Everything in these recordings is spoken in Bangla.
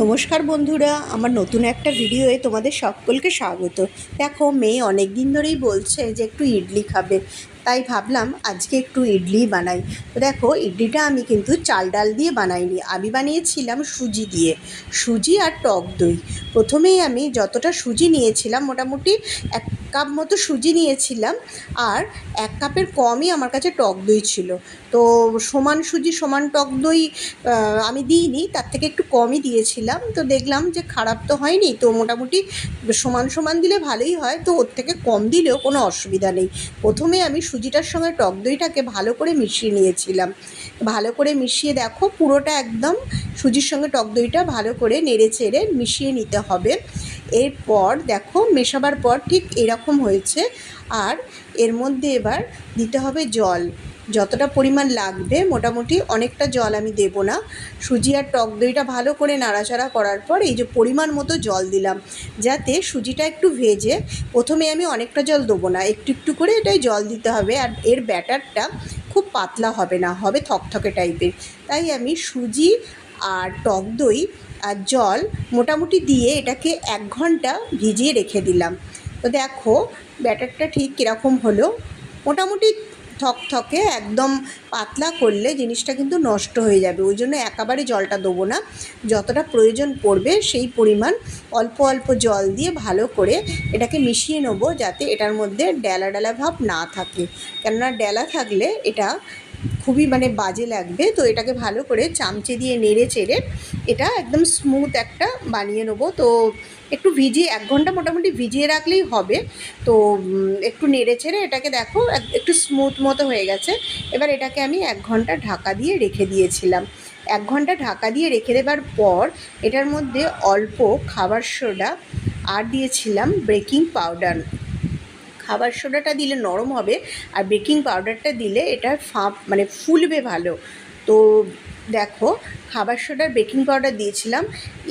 নমস্কার বন্ধুরা, আমার নতুন একটা ভিডিওয়ে তোমাদের সকলকে স্বাগত। দেখো, মেয়ে অনেক দিন ধরেই বলছে যে একটু ইডলি খাবে, তাই ভাবলাম আজকে একটু ইডলি বানাই। তো দেখো, ইডলিটা আমি কিন্তু চাল ডাল দিয়ে বানাইনি, আমি বানিয়েছিলাম সুজি দিয়ে, সুজি আর টক দই। প্রথমেই আমি যতটা সুজি নিয়েছিলাম, মোটামুটি 1 কাপ মতো সুজি নিয়েছিলাম, আর 1 কাপের কমই আমার কাছে টক দই ছিল। তো সমান সুজি সমান টক দই আমি দিইনি, তার থেকে একটু কমই দিয়েছিলাম। তো দেখলাম যে খারাপ তো হয়নি, তো মোটামুটি সমান সমান দিলে ভালোই হয়, তো ওর থেকে কম দিলেও কোনো অসুবিধা নেই। প্রথমে আমি সুজিটার সঙ্গে টক দইটাকে ভালো করে মিশিয়ে নিয়েছিলাম। ভালো করে মিশিয়ে দেখো, পুরোটা একদম সুজির সঙ্গে টক দইটা ভালো করে নেড়ে চেড়ে মিশিয়ে নিতে হবে। এরপর দেখো, মেশাবার পর ঠিক এরকম হয়েছে। আর এর মধ্যে এবার দিতে হবে জল, যতটা পরিমাণ লাগবে। মোটামুটি অনেকটা জল আমি দেব না। সুজি আর টক দইটা ভালো করে নাড়াচাড়া করার পর এই যে পরিমাণ মতো জল দিলাম, যাতে সুজিটা একটু ভেজে। প্রথমে আমি অনেকটা জল দেবো না, একটু একটু করে এটাই জল দিতে হবে। আর এর ব্যাটারটা খুব পাতলা হবে না, হবে থকথকে টাইপের। তাই আমি সুজি আর টক দই আর জল মোটামুটি দিয়ে এটাকে 1 ঘন্টা ভিজিয়ে রেখে দিলাম। তো দেখো, ব্যাটারটা ঠিক কীরকম হলো। মোটামুটি থকথকে, একদম পাতলা করলে জিনিসটা কিন্তু নষ্ট হয়ে যাবে, ওই জন্য একেবারে জলটা দেবো না। যতটা প্রয়োজন পড়বে সেই পরিমাণ অল্প অল্প জল দিয়ে ভালো করে এটাকে মিশিয়ে নেবো, যাতে এটার মধ্যে ডেলা ডেলা ভাব না থাকে। কেননা ডেলা থাকলে এটা খুবই বাজে লাগবে। তো এটাকে ভালো করে চামচে দিয়ে নেড়ে চেড়ে এটা একদম স্মুথ একটা বানিয়ে নেবো। তো একটু ভিজিয়ে 1 ঘন্টা মোটামুটি ভিজিয়ে রাখলেই হবে। তো একটু নেড়ে ছেড়ে এটাকে দেখো একটু স্মুথ মতো হয়ে গেছে। এবার এটাকে আমি 1 ঘন্টা ঢাকা দিয়ে রেখে দিয়েছিলাম। 1 ঘন্টা ঢাকা দিয়ে রেখে দেবার পর এটার মধ্যে অল্প খাবার সোডা আর দিয়েছিলাম বেকিং পাউডার। খাবার সোডাটা দিলে নরম হবে, আর বেকিং পাউডারটা দিলে এটা ফুলবে ভালো। তো দেখো, খাবার সোডার বেকিং পাউডার দিয়েছিলাম।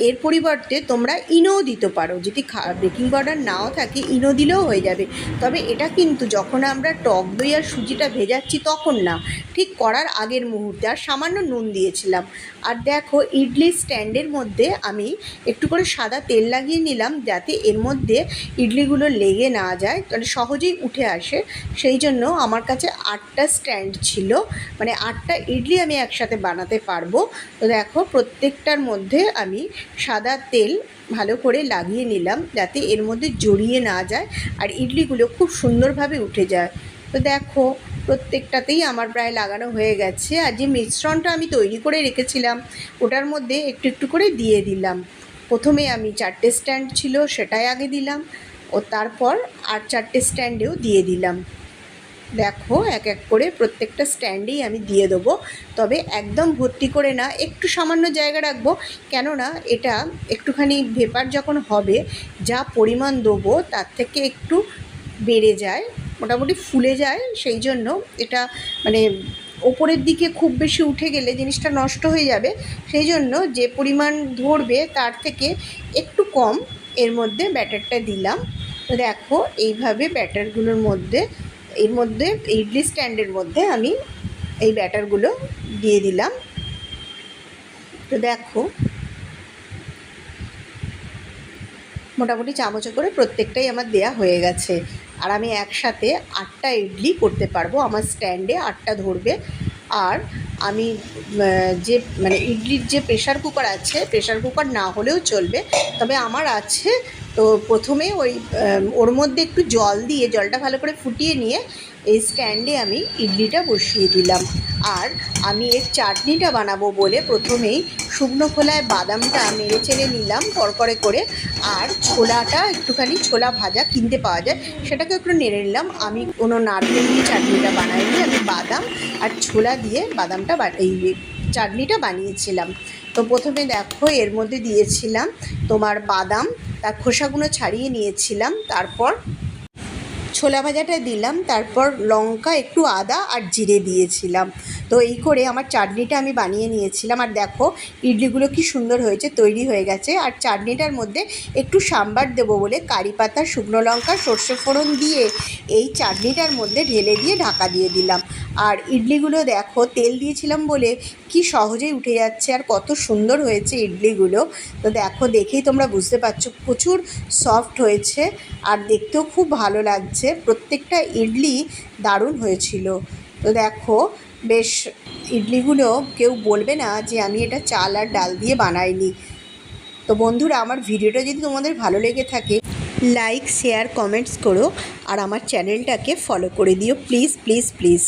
এর পরিবর্তে তোমরা ইনোও দিতে পারো, যদি বেকিং পাউডার নাও থাকে ইনো দিলেও হয়ে যাবে। তবে এটা কিন্তু যখন আমরা টক দই আর সুজিটা ভেজাচ্ছি তখন না, ঠিক করার আগের মুহূর্তে। আর সামান্য নুন দিয়েছিলাম। আর দেখো, ইডলি স্ট্যান্ডের মধ্যে আমি একটু করে সাদা তেল লাগিয়ে নিলাম, যাতে এর মধ্যে ইডলিগুলো লেগে না যায়, তাহলে সহজেই উঠে আসে। সেই জন্য আমার কাছে 8টা স্ট্যান্ড ছিল, 8টা ইডলি আমি একসাথে বানাতে পারবো। তো দেখো, প্রত্যেকটার মধ্যে আমি সাদা তেল ভালো করে লাগিয়ে নিলাম, যাতে এর মধ্যে জড়িয়ে না যায় আর ইডলিগুলো খুব সুন্দরভাবে উঠে যায়। তো দেখো, প্রত্যেকটাতেই আমার প্রায় লাগানো হয়ে গেছে। আর যে মিশ্রণটা আমি তৈরি করে রেখেছিলাম ওটার মধ্যে একটু একটু করে দিয়ে দিলাম। প্রথমে আমি 4টে স্ট্যান্ড ছিল সেটাই আগে দিলাম, ও তারপর আর 4টে স্ট্যান্ডেও দিয়ে দিলাম। দেখো, এক এক করে প্রত্যেকটা স্ট্যান্ডেই আমি দিয়ে দেবো। তবে একদম ভর্তি করে না, একটু সামান্য জায়গা রাখবো। কেননা এটা একটুখানি ভেপার যখন হবে, যা পরিমাণ দেবো তার থেকে একটু বেড়ে যায়, মোটামুটি ফুলে যায়। সেই জন্য এটা ওপরের দিকে খুব বেশি উঠে গেলে জিনিসটা নষ্ট হয়ে যাবে। সেই জন্য যে পরিমাণ ধরবে তার থেকে একটু কম এর মধ্যে ব্যাটারটা দিলাম। দেখো, এইভাবে ব্যাটারগুলোর মধ্যে এর মধ্যে ইডলি স্ট্যান্ডের মধ্যে আমি এই ব্যাটারগুলো দিয়ে দিলাম। তো দেখো, মোটামুটি চামচে করে প্রত্যেকটাই আমার দেয়া হয়ে গেছে। আর আমি একসাথে 8টা ইডলি করতে পারবো, আমার স্ট্যান্ডে 8টা ধরবে। আর আমি যে ইডলির যে প্রেশার কুকার আছে, প্রেশার কুকার না হলেও চলবে, তবে আমার আছে। তো প্রথমে ওর মধ্যে একটু জল দিয়ে, জলটা ভালো করে ফুটিয়ে নিয়ে এই স্ট্যান্ডে আমি ইডলিটা বসিয়ে দিলাম। আর আমি এর চাটনিটা বানাবো বলে প্রথমেই শুকনো খোলায় বাদামটা নেড়ে চেড়ে নিলাম কড়কড়ে করে। আর ছোলাটা একটুখানি, ছোলা ভাজা কিনতে পাওয়া যায়, সেটাকে একটু নেড়ে নিলাম। আমি কোনো নারকেল দিয়ে চাটনিটা বানাইনি, আমি বাদাম আর ছোলা দিয়ে এই চাটনিটা বানিয়েছিলাম। তো প্রথমে দেখো, এর মধ্যে দিয়েছিলাম তোমার বাদাম, তার খোসাগুলো ছাড়িয়ে নিয়েছিলাম। তারপর ছোলা ভাজাটা দিলাম, তারপর লঙ্কা, একটু আদা আর জিরে দিয়েছিলাম। তো এই করে আমার চাটনিটা আমি বানিয়ে নিয়েছিলাম। আর দেখো ইডলিগুলো কি সুন্দর হয়েছে, তৈরি হয়ে গেছে। আর চাটনিটার মধ্যে একটু সাম্বার দেবো বলে কারি পাতা, শুকনো লঙ্কা, সর্ষে ফোড়ন দিয়ে এই চাটনিটার মধ্যে ঢেলে দিয়ে ঢাকা দিয়ে দিলাম। আর ইডলিগুলো দেখো তেল দিয়েছিলাম বলে কি সহজেই উঠে যাচ্ছে, আর কত সুন্দর হয়েছে ইডলিগুলো। তো দেখো, দেখেই তোমরা বুঝতে পারছো প্রচুর সফট হয়েছে আর দেখতেও খুব ভালো লাগছে। প্রত্যেকটা ইডলি দারুণ হয়েছিল। তো দেখো বেশ, ইডলিগুলো কেউ বলবে না যে আমি এটা চাল আর ডাল দিয়ে বানাইনি। তো বন্ধুরা, আমার ভিডিওটা যদি তোমাদের ভালো লেগে থাকে, লাইক, শেয়ার, কমেন্টস করো আর আমার চ্যানেলটাকে ফলো করে দিও প্লিজ প্লিজ প্লিজ।